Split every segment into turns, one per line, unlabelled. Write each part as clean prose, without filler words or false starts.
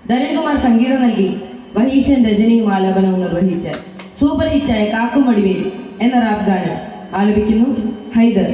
ധരൺകുമാർ സംഗീതം നൽകി വഹീശൻ രജനിയും ആലാപനവും നിർവഹിച്ച സൂപ്പർ ഹിറ്റായ കാക്കും വടിവേൽ എന്ന റാപ്പ് ഗാനം ആലപിക്കുന്നു ഹൈദർ.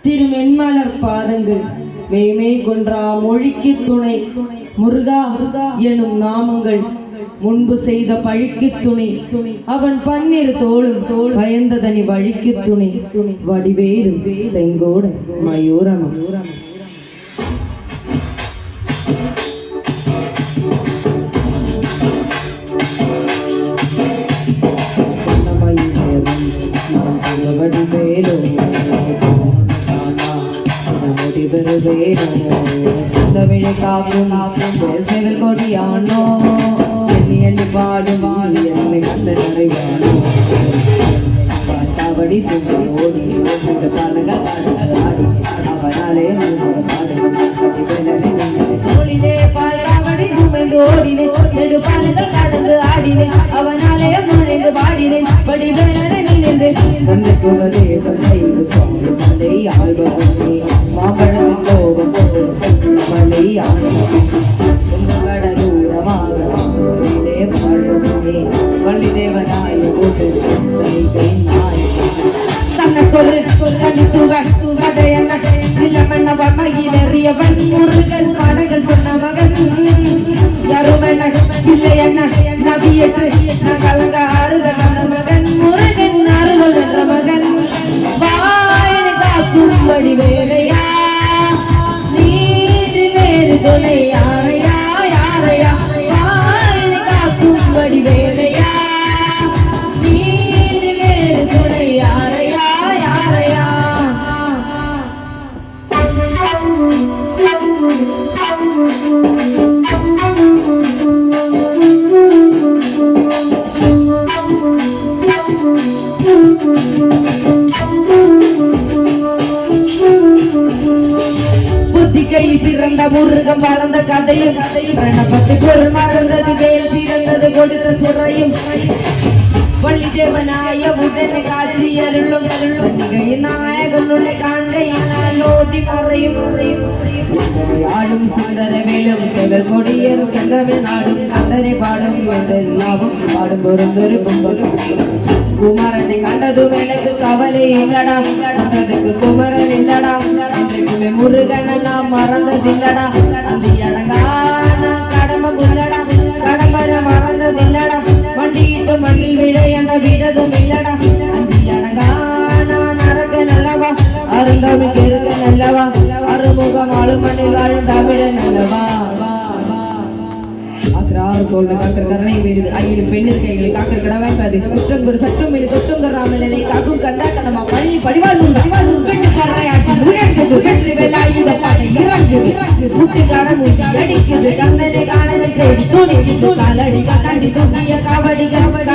திருமென்மலர் பாதங்கள் மேய்மை கொன்றா மொழிக்கு துணை முருகா எனும் நாமங்கள் முன்பு செய்த பழிக்கு துணை அவன் பன்னிரு தோளும் பயந்ததனி வழிக்கு துணை வடிவேலும் செங்கோட மயூரமும்
சிந்தவிழை காக்கும் செவல் கொடியானோ எண்ணி எண்ணி பாடும் என்னை கண்ட நிறைவானோ பாட்டாவடி செஞ்சோடி அந்த பாலங்கள் ஆடி அவனாலே ஓடினே பாட்டாவடி சுமைந்து ஓடினே நெடு பாலங்கள் கடந்து ஆடினே அவனாலே முனைந்து பாடினேன் படி வேலை நினைந்து அந்த புகழே சந்தை சுவாமி சந்தை ஆழ்வதே மாம்பழம் கோபம் மலை கடலூரமாக வள்ளி தேவனாய போட்டு தன்னொரு இளமண்ண வகையிலறியவன் முருகன் பாடங்கள் சொன்ன மகன் யாரும் என்ன இல்லை என்ன நவியற்று நான் கலங்க ஆறுத மகன் முருகன் ஆறுதல் என்ற மகன் வாயன காக்கும் வடிவேலையா நீர் வேறு துணை யாரையா யாரையா வாயன காக்கும் வடிவேலையா நீர் வேறு துணை யாரையா யாரையா புத்திகையில் பிறந்த முருகம் வளர்ந்த கதையும் பிரணப்பத்து பொருள் மறந்தது வேல் சிறந்தது கொடுத்த சிறையும் வள்ளி தேவனாய உடனே காட்சி அருளும் பண்டிகையின் நாயகன் உன்னை காண்கையினால் ஓட்டி மறையும் ஆடும் சுந்தர வேலும் செவல் கொடியரும் கந்தமிழ் நாடும் கந்தனை பாடும் எல்லாவும் பாடும் பொருந்தொரு கும்பலும் குமரனை கண்டதும் எனக்கு கவலை இல்லடா கண்டதுக்கு குமரன் இல்லடா இன்றைக்குமே முருகனை நாம் மறந்ததில்லடா அந்த அடங்கா நான் கடமை புல்லடா கடம்பட மறந்ததில்லடா மண்டியிட்டு மண்ணில் விழையண்ட விடதும் இல்லடா அந்த அடங்கா நான் அரங்க நல்லவா அருந்தமிழ் இருக்க நல்லவா அறுமுகம் ஆளும் மண்ணில் வாழும் தமிழ நல்லவா தோல்வி காக்கர் கருணை வேறுது ஐயிலும் பெண்ணில் கைகளை காக்கர் கடவாய்க்காது குற்றம் ஒரு சற்றும் இது தொட்டும் ராமலனை காக்கும் கண்டா கணமா பழனி படிவாழ்வும் பெண்ணு கரையாட்டி உயர்ந்தது வெற்றி வெள்ளாயுத பாட்டை இறங்குது கூட்டுக்காரன் அடிக்குது கந்தனை காணங்கள் தேடி துணி காலடி கண்டி துணிய காவடி கவட